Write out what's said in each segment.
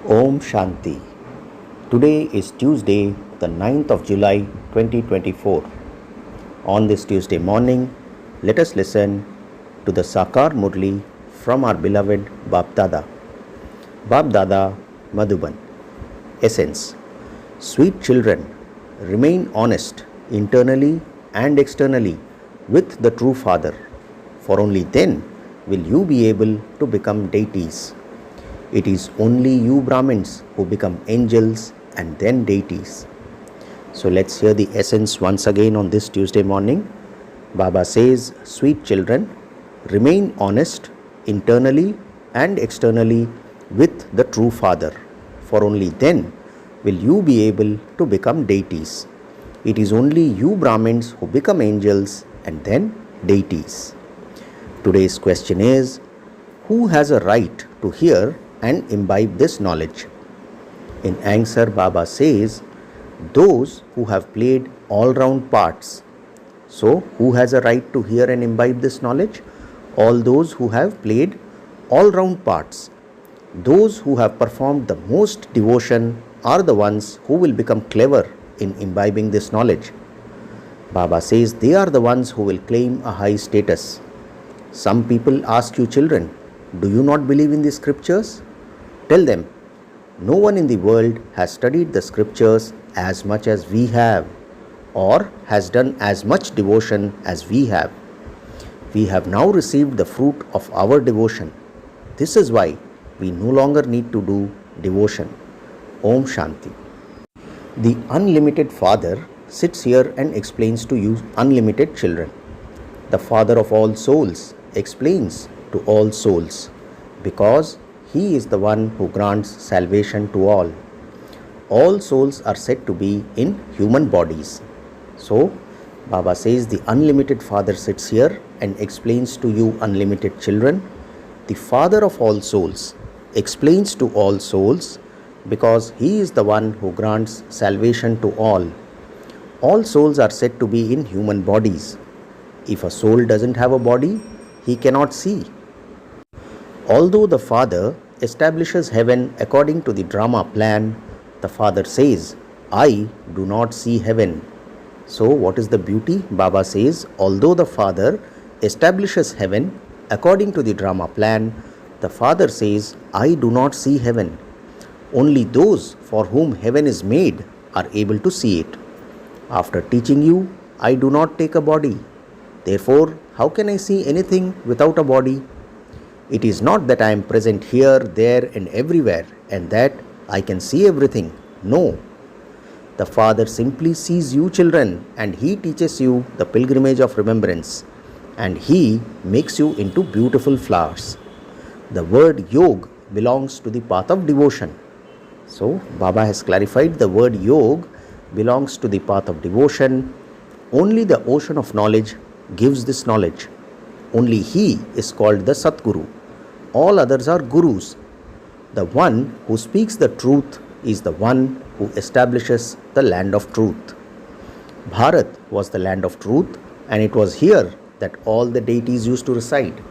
Om Shanti. Today is Tuesday, the 9th of July 2024. On this Tuesday morning, let us listen to the Sakar Murli from our beloved Bap Dada. Bap Dada Madhuban. Essence. Sweet children, remain honest internally and externally with the true Father, for only then will you be able to become deities. It is only you Brahmins who become angels and then deities. So let's hear the essence once again on this Tuesday morning. Baba says, sweet children, remain honest internally and externally with the true Father, for only then will you be able to become deities. It is only you Brahmins who become angels and then deities. Today's question is, who has a right to hear and imbibe this knowledge? In answer, Baba says, those who have played all-round parts. So, who has a right to hear and imbibe this knowledge? All those who have played all-round parts. Those who have performed the most devotion are the ones who will become clever in imbibing this knowledge. Baba says they are the ones who will claim a high status. Some people ask you, children, do you not believe in the scriptures? Tell them, no one in the world has studied the scriptures as much as we have, or has done as much devotion as we have. We have now received the fruit of our devotion. This is why we no longer need to do devotion. Om Shanti. The unlimited Father sits here and explains to you unlimited children. The Father of all souls explains to all souls, because He is the one who grants salvation to all. All souls are said to be in human bodies. So, Baba says the unlimited Father sits here and explains to you unlimited children. The Father of all souls explains to all souls because He is the one who grants salvation to all. All souls are said to be in human bodies. If a soul doesn't have a body, he cannot see. Although the Father establishes heaven according to the drama plan, the Father says, I do not see heaven. So what is the beauty? Baba says, although the Father establishes heaven according to the drama plan, the Father says, I do not see heaven. Only those for whom heaven is made are able to see it. After teaching you, I do not take a body. Therefore, how can I see anything without a body? It is not that I am present here, there and everywhere and that I can see everything. No. The Father simply sees you children and He teaches you the pilgrimage of remembrance, and He makes you into beautiful flowers. The word yog belongs to the path of devotion. So, Baba has clarified the word yog belongs to the path of devotion. Only the ocean of knowledge gives this knowledge. Only He is called the Satguru. All others are gurus. The one who speaks the truth is the one who establishes the land of truth. Bharat was the land of truth, and it was here that all the deities used to reside.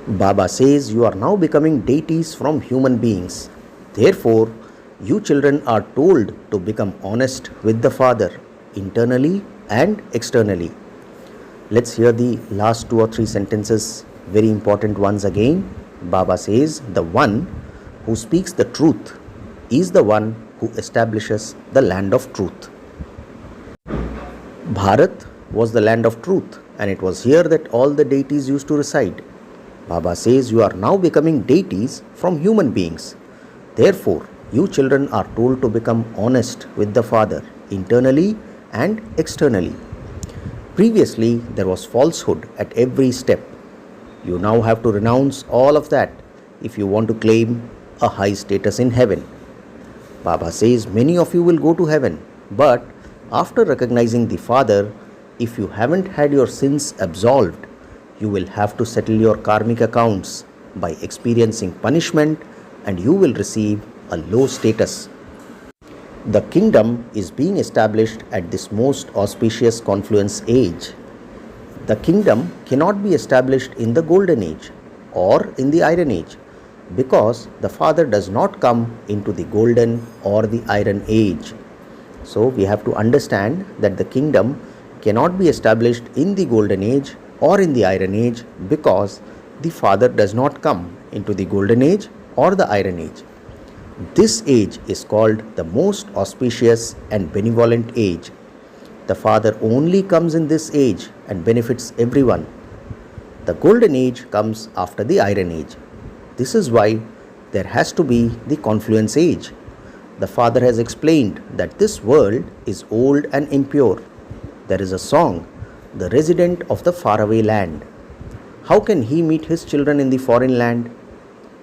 Baba says you are now becoming deities from human beings. Therefore, you children are told to become honest with the Father, internally and externally. Let's hear the last 2 or 3 sentences, very important ones again. Baba says, the one who speaks the truth is the one who establishes the land of truth. Bharat was the land of truth, and it was here that all the deities used to reside. Baba says you are now becoming deities from human beings. Therefore, you children are told to become honest with the Father, internally and externally. Previously, there was falsehood at every step. You now have to renounce all of that if you want to claim a high status in heaven. Baba says many of you will go to heaven, but after recognizing the Father, if you haven't had your sins absolved, you will have to settle your karmic accounts by experiencing punishment, and you will receive a low status. The kingdom is being established at this most auspicious confluence age. The kingdom cannot be established in the golden age or in the iron age. because the Father does not come into the golden or the iron age. So we have to understand that the kingdom cannot be established in the golden age or in the iron age because the Father does not come into the golden age or the iron age. This age is called the most auspicious and benevolent age. The Father only comes in this age and benefits everyone. The golden age comes after the iron age. This is why there has to be the confluence age. The Father has explained that this world is old and impure. There is a song, "The resident of the faraway land." How can he meet his children in the foreign land?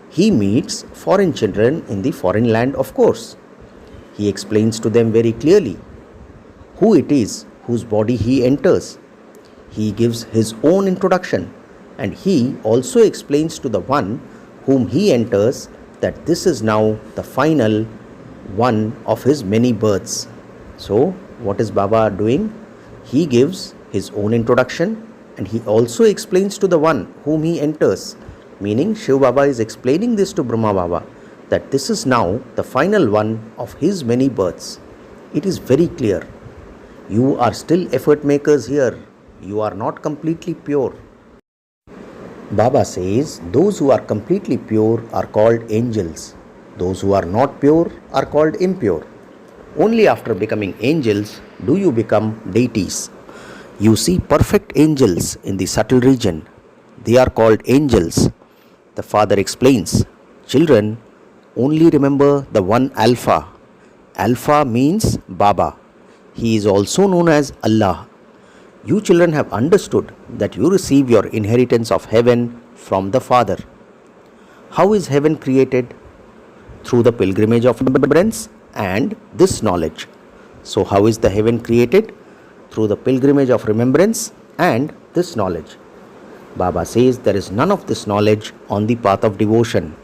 He meets foreign children in the foreign land, of course. He explains to them very clearly who it is whose body he enters. He gives his own introduction, and he also explains to the one whom he enters that this is now the final one of his many births. So, what is Baba doing? He gives his own introduction and he also explains to the one whom he enters, meaning Shiv Baba is explaining this to Brahma Baba that this is now the final one of his many births. It is very clear. You are still effort makers here. You are not completely pure. Baba says those who are completely pure are called angels. Those who are not pure are called impure. Only after becoming angels do you become deities. You see perfect angels in the subtle region. They are called angels. The Father explains, children, only remember the one Alpha. Alpha means Baba. He is also known as Allah. You children have understood that you receive your inheritance of heaven from the Father. How is heaven created? Through the pilgrimage of remembrance and this knowledge. So how is the heaven created? Through the pilgrimage of remembrance and this knowledge. Baba says there is none of this knowledge on the path of devotion.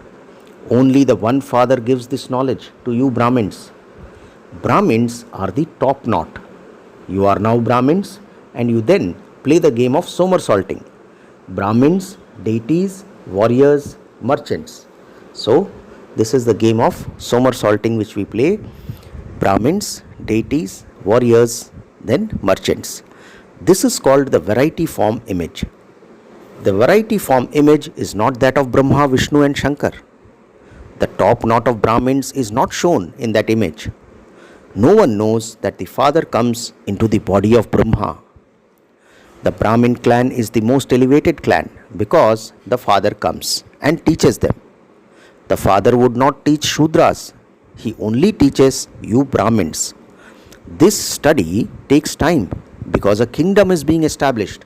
Only the one Father gives this knowledge to you Brahmins. Brahmins are the top knot. You are now Brahmins and you then play the game of somersaulting. Brahmins, deities, warriors, merchants. So this is the game of somersaulting which we play. Brahmins, deities, warriors, then merchants. This is called the variety form image. The variety form image is not that of Brahma, Vishnu and Shankar. The top knot of Brahmins is not shown in that image. No one knows that the Father comes into the body of Brahma. The Brahmin clan is the most elevated clan because the Father comes and teaches them. The Father would not teach Shudras. He only teaches you Brahmins. This study takes time because a kingdom is being established.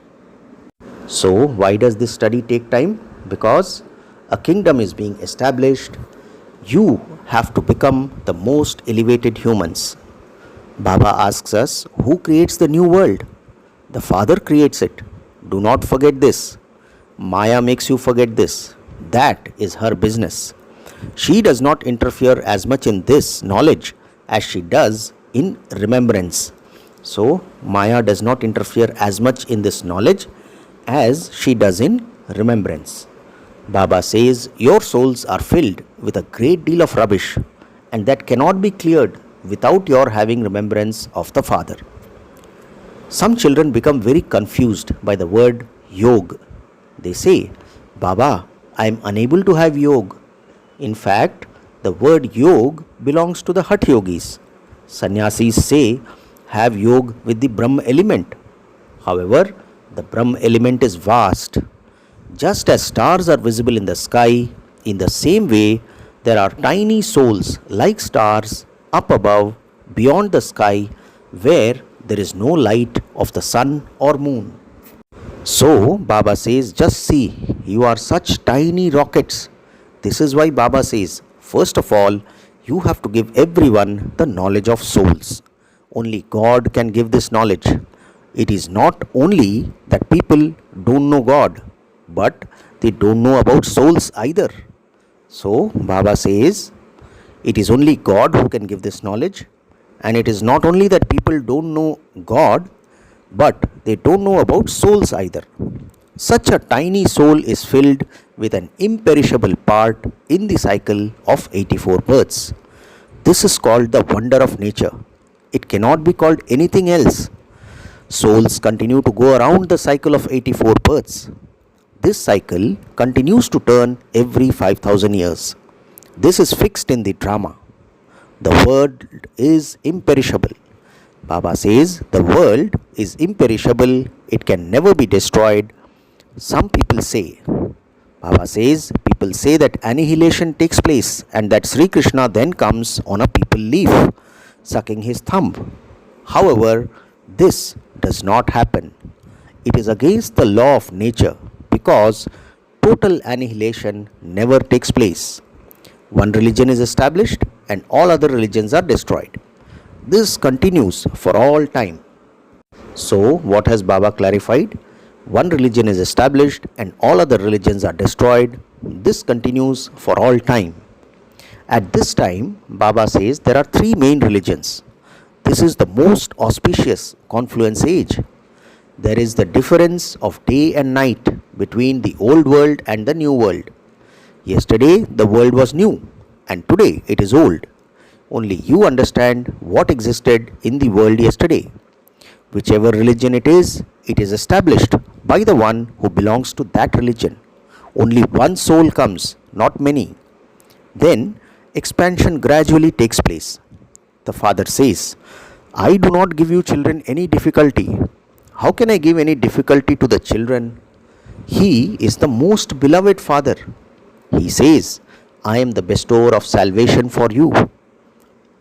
So, why does this study take time? Because a kingdom is being established. You have to become the most elevated humans. Baba asks us, who creates the new world? The Father creates it. Do not forget this. Maya makes you forget this. That is her business. She does not interfere as much in this knowledge as she does in remembrance. So, Maya does not interfere as much in this knowledge as she does in remembrance. Baba says, your souls are filled with a great deal of rubbish and that cannot be cleared without your having remembrance of the Father. Some children become very confused by the word yog. They say, Baba, I am unable to have yog. In fact, the word yog belongs to the Hatha yogis. Sannyasis say, have yog with the Brahm element. However, the Brahm element is vast. Just as stars are visible in the sky, in the same way, there are tiny souls like stars up above, beyond the sky, where there is no light of the sun or moon. So, Baba says, just see, you are such tiny rockets. This is why Baba says, first of all, you have to give everyone the knowledge of souls. Only God can give this knowledge. It is not only that people don't know God, but they don't know about souls either. So, Baba says, it is only God who can give this knowledge. And it is not only that people don't know God, but they don't know about souls either. Such a tiny soul is filled with an imperishable part in the cycle of 84 births. This is called the wonder of nature. It cannot be called anything else. Souls continue to go around the cycle of 84 births. This cycle continues to turn every 5000 years. This is fixed in the drama. The world is imperishable. Baba says the world is imperishable, it can never be destroyed. Some people say, Baba says, people say that annihilation takes place and that Sri Krishna then comes on a peepal leaf, sucking his thumb. However, this does not happen. It is against the law of nature because total annihilation never takes place. One religion is established and all other religions are destroyed. This continues for all time. So, what has Baba clarified? One religion is established and all other religions are destroyed. This continues for all time. At this time, Baba says there are three main religions. This is the most auspicious confluence age. There is the difference of day and night between the old world and the new world. Yesterday, the world was new, and today it is old. Only you understand what existed in the world yesterday. Whichever religion it is established by the one who belongs to that religion. Only one soul comes, not many. Then, expansion gradually takes place. The father says, I do not give you children any difficulty. How can I give any difficulty to the children? He is the most beloved father. He says, I am the bestower of salvation for you.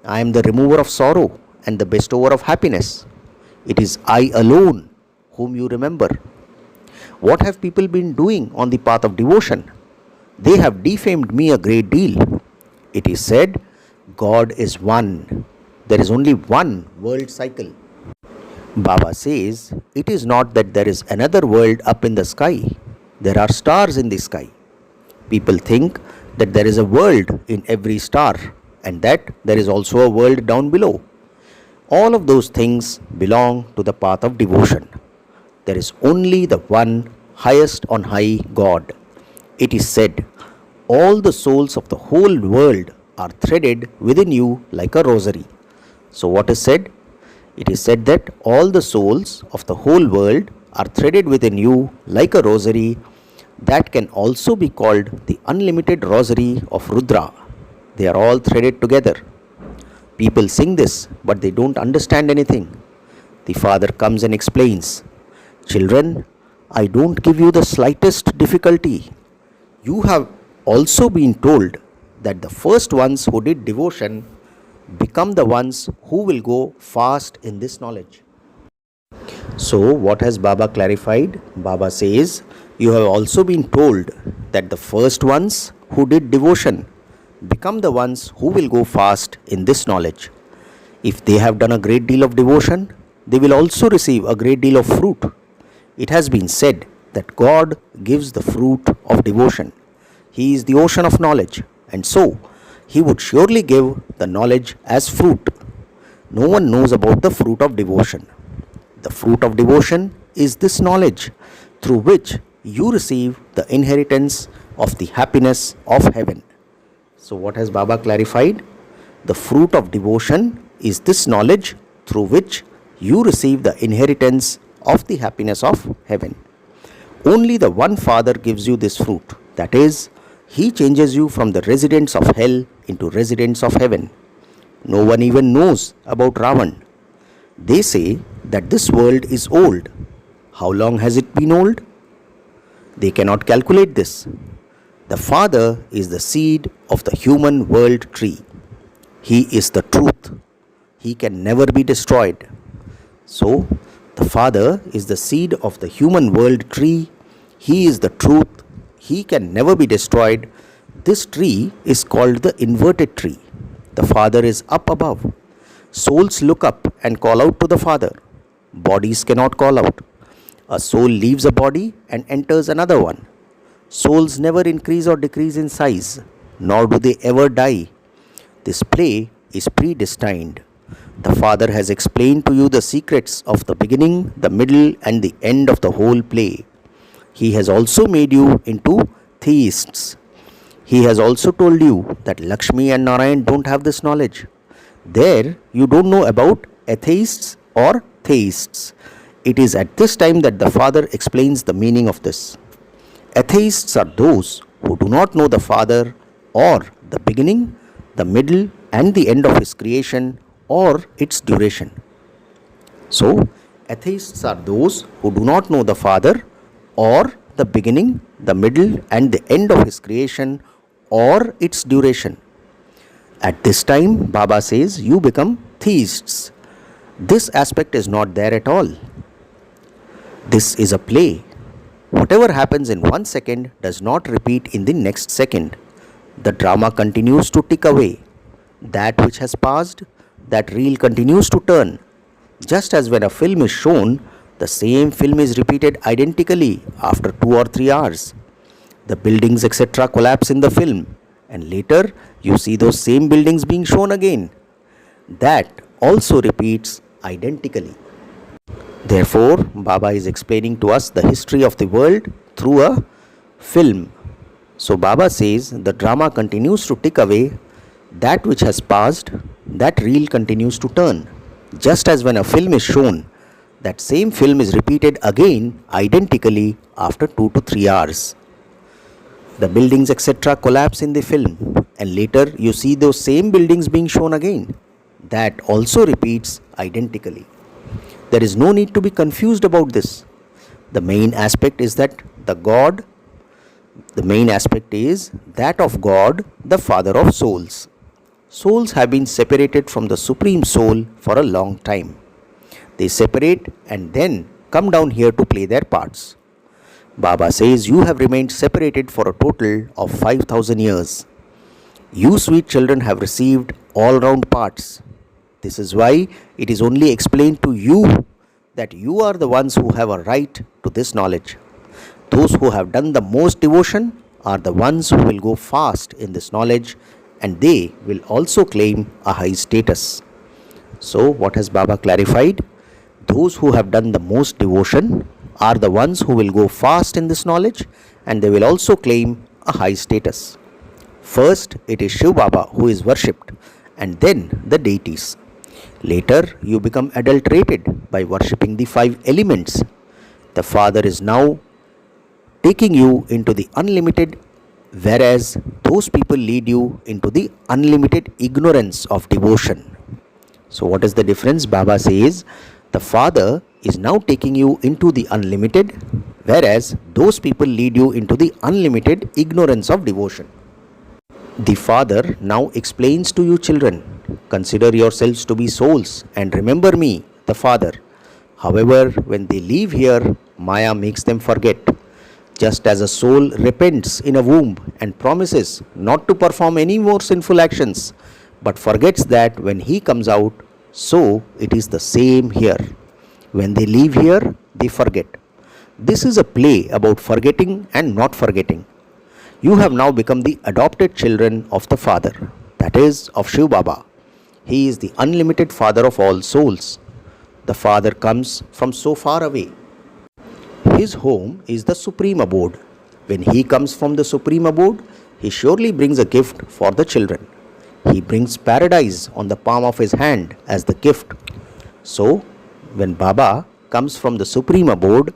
I am the remover of sorrow and the bestower of happiness. It is I alone whom you remember. What have people been doing on the path of devotion? They have defamed me a great deal. It is said, God is one. There is only one world cycle. Baba says, it is not that there is another world up in the sky. There are stars in the sky. People think that there is a world in every star and that there is also a world down below. All of those things belong to the path of devotion. There is only the one highest on high God. It is said, all the souls of the whole world are threaded within you like a rosary. So what is said? It is said that all the souls of the whole world are threaded within you like a rosary. That can also be called the unlimited rosary of Rudra. They are all threaded together. People sing this, but they don't understand anything. The father comes and explains, children, I don't give you the slightest difficulty. You have also been told that the first ones who did devotion become the ones who will go fast in this knowledge. So, what has Baba clarified? Baba says, you have also been told that the first ones who did devotion become the ones who will go fast in this knowledge. If they have done a great deal of devotion, they will also receive a great deal of fruit. It has been said that God gives the fruit of devotion. He is the ocean of knowledge, and so He would surely give the knowledge as fruit. No one knows about the fruit of devotion. The fruit of devotion is this knowledge through which you receive the inheritance of the happiness of heaven. So what has Baba clarified? The fruit of devotion is this knowledge through which you receive the inheritance of the happiness of heaven. Only the one Father gives you this fruit. That is, He changes you from the residents of hell into residents of heaven. No one even knows about Ravan. They say that this world is old. How long has it been old? They cannot calculate this. The Father is the seed of the human world tree. He is the truth. He can never be destroyed. So, the Father is the seed of the human world tree. He is the truth. He can never be destroyed. This tree is called the inverted tree. The Father is up above. Souls look up and call out to the Father. Bodies cannot call out. A soul leaves a body and enters another one. Souls never increase or decrease in size, nor do they ever die. This play is predestined. The Father has explained to you the secrets of the beginning, the middle, and the end of the whole play. He has also made you into theists. He has also told you that Lakshmi and Narayan don't have this knowledge. There, you don't know about atheists or theists. It is at this time that the Father explains the meaning of this. Atheists are those who do not know the Father or the beginning, the middle, and the end of His creation or its duration. So, atheists are those who do not know the Father or the beginning, the middle, and the end of His creation or its duration. At this time, Baba says you become theists. This aspect is not there at all. This is a play. Whatever happens in 1 second does not repeat in the next second. The drama continues to tick away. That which has passed, that reel continues to turn. Just as when a film is shown, the same film is repeated identically after 2 or 3 hours. The buildings, etc., collapse in the film, and later you see those same buildings being shown again. That also repeats identically. Therefore, Baba is explaining to us the history of the world through a film. So Baba says the drama continues to tick away. That which has passed, that reel continues to turn. Just as when a film is shown, that same film is repeated again identically after 2 to 3 hours. The buildings, etc., collapse in the film, and later you see those same buildings being shown again. That also repeats identically. There is no need to be confused about this. The main aspect is that the main aspect is that of God, the Father of souls. Souls have been separated from the Supreme Soul for a long time. They separate and then come down here to play their parts. Baba says you have remained separated for a total of 5,000 years. You sweet children have received all-round parts. This is why it is only explained to you that you are the ones who have a right to this knowledge. Those who have done the most devotion are the ones who will go fast in this knowledge, and they will also claim a high status. So, what has Baba clarified? Those who have done the most devotion are the ones who will go fast in this knowledge, and they will also claim a high status. First, it is Shiv Baba who is worshipped, and then the deities. Later, you become adulterated by worshipping the 5 elements. The Father is now taking you into the unlimited, whereas those people lead you into the unlimited ignorance of devotion. So, what is the difference? Baba says the Father is now taking you into the unlimited, whereas those people lead you into the unlimited ignorance of devotion. The Father now explains to you children, consider yourselves to be souls and remember me, the Father. However, when they leave here, Maya makes them forget. Just as a soul repents in a womb and promises not to perform any more sinful actions, but forgets that when he comes out, so it is the same here. When they leave here, they forget. This is a play about forgetting and not forgetting. You have now become the adopted children of the Father, that is, of Shiv Baba. He is the unlimited Father of all souls. The Father comes from so far away. His home is the Supreme Abode. When he comes from the Supreme Abode, he surely brings a gift for the children. He brings paradise on the palm of his hand as the gift. So, when Baba comes from the Supreme Abode,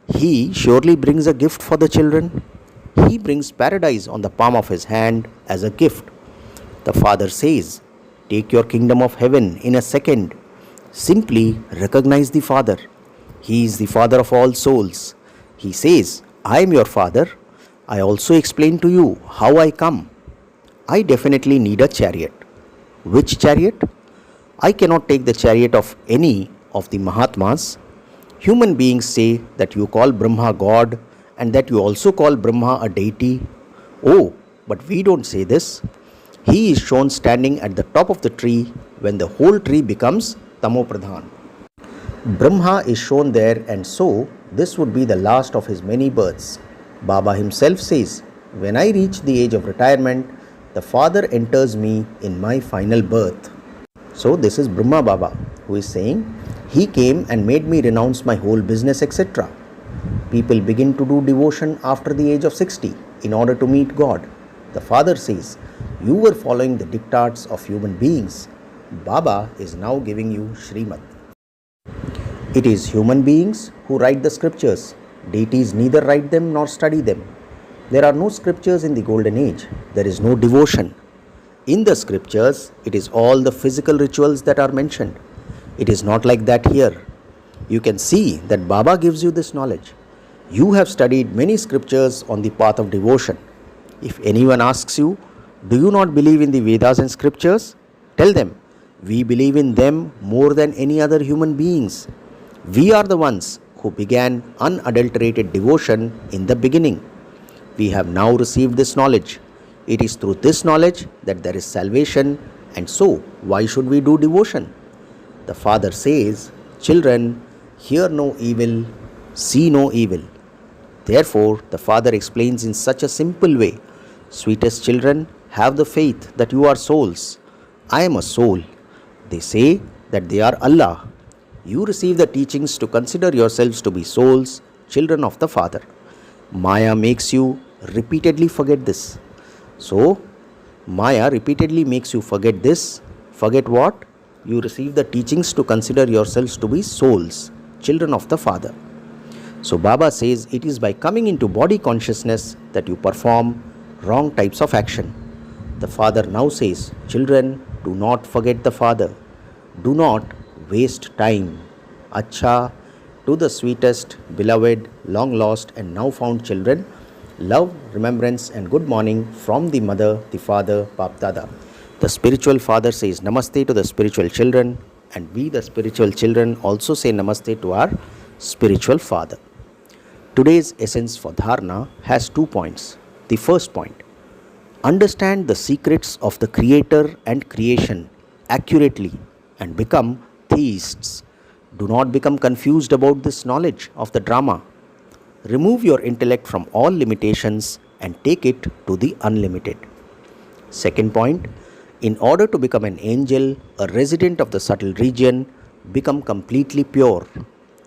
he surely brings a gift for the children. He brings paradise on the palm of his hand as a gift. The Father says, take your kingdom of heaven in a second. Simply recognize the Father. He is the Father of all souls. He says, I am your Father. I also explain to you how I come. I definitely need a chariot. Which chariot? I cannot take the chariot of any of the Mahatmas. Human beings say that you call Brahma God and that you also call Brahma a deity. Oh, but we don't say this. He is shown standing at the top of the tree when the whole tree becomes Tamopradhan. Brahma is shown there, and so this would be the last of his many births. Baba himself says, when I reach the age of retirement, the Father enters me in my final birth. So this is Brahma Baba who is saying, he came and made me renounce my whole business, etc. People begin to do devotion after the age of 60, in order to meet God. The father says, you were following the diktats of human beings. Baba is now giving you Srimad. It is human beings who write the scriptures. Deities neither write them nor study them. There are no scriptures in the golden age. There is no devotion. In the scriptures, it is all the physical rituals that are mentioned. It is not like that here. You can see that Baba gives you this knowledge. You have studied many scriptures on the path of devotion. If anyone asks you, do you not believe in the Vedas and scriptures? Tell them, we believe in them more than any other human beings. We are the ones who began unadulterated devotion in the beginning. We have now received this knowledge. It is through this knowledge that there is salvation, and so why should we do devotion? The father says, children, hear no evil, see no evil. Therefore, the father explains in such a simple way, sweetest children, have the faith that you are souls. I am a soul. They say that they are Allah. You receive the teachings to consider yourselves to be souls, children of the Father. Maya makes you repeatedly forget this. So, Maya repeatedly makes you forget this. Forget what? You receive the teachings to consider yourselves to be souls, children of the Father. So, Baba says it is by coming into body consciousness that you perform wrong types of action. The Father now says, children, do not forget the Father. Do not waste time. Acha, to the sweetest, beloved, long lost and now found children, love, remembrance and good morning from the mother, the father, Bap Dada. The spiritual father says namaste to the spiritual children, and we the spiritual children also say namaste to our spiritual father. Today's essence for dharana has 2 points. The first point, understand the secrets of the creator and creation accurately and become theists. Do not become confused about this knowledge of the drama. Remove your intellect from all limitations and take it to the unlimited. Second point, in order to become an angel, a resident of the subtle region, become completely pure.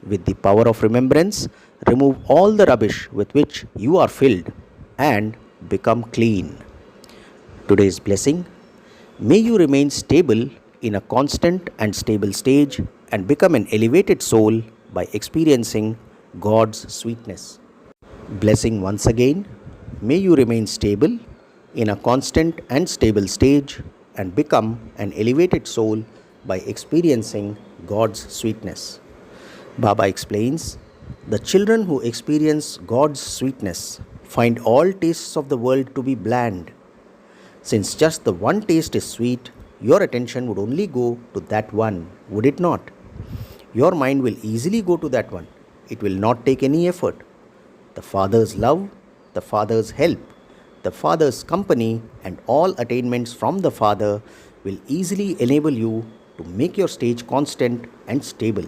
With the power of remembrance, remove all the rubbish with which you are filled and become clean. Today's blessing, may you remain stable in a constant and stable stage and become an elevated soul by experiencing God's sweetness. Blessing once again, may you remain stable in a constant and stable stage and become an elevated soul by experiencing God's sweetness. Baba explains, the children who experience God's sweetness find all tastes of the world to be bland. Since just the one taste is sweet, your attention would only go to that one, would it not? Your mind will easily go to that one. It will not take any effort. The Father's love, the Father's help, the Father's company and all attainments from the Father will easily enable you to make your stage constant and stable.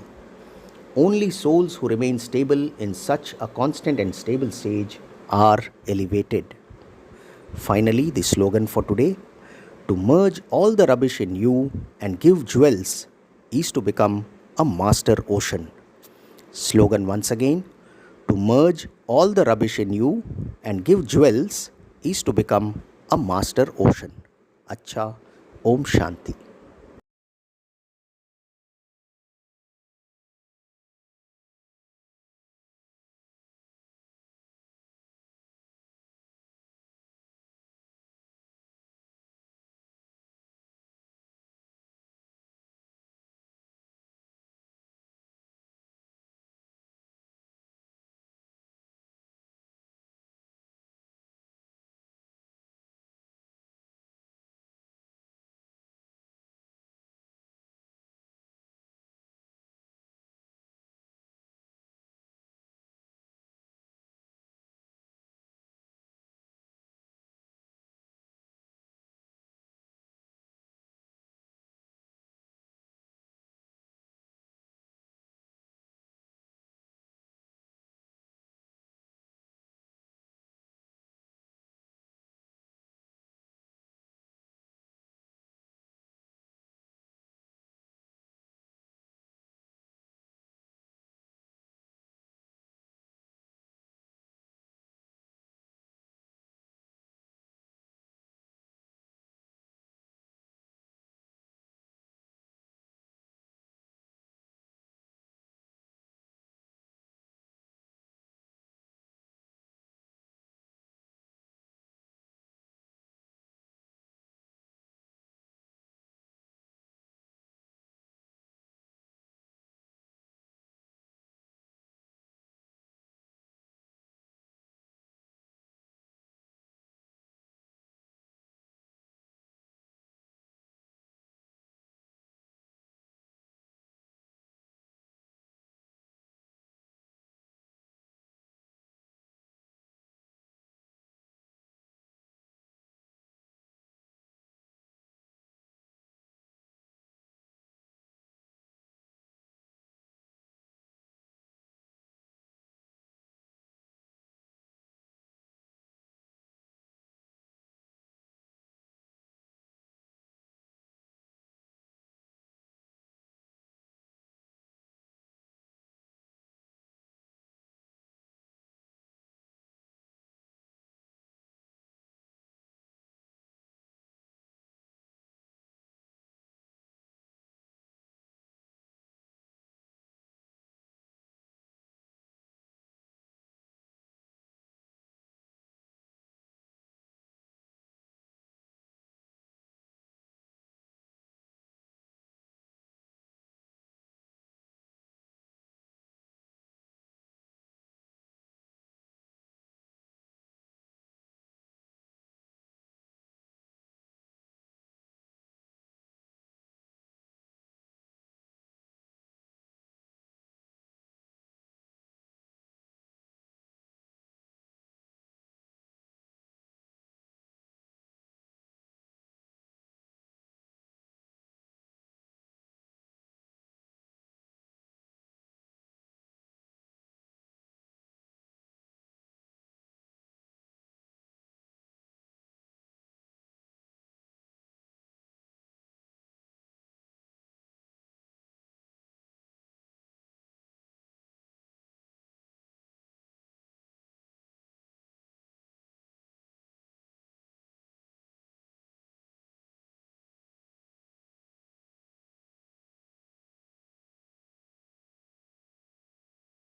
Only souls who remain stable in such a constant and stable stage are elevated. Finally, the slogan for today, to merge all the rubbish in you and give jewels is to become a master ocean. Slogan once again, to merge all the rubbish in you and give jewels is to become a master ocean. Acha, Om Shanti.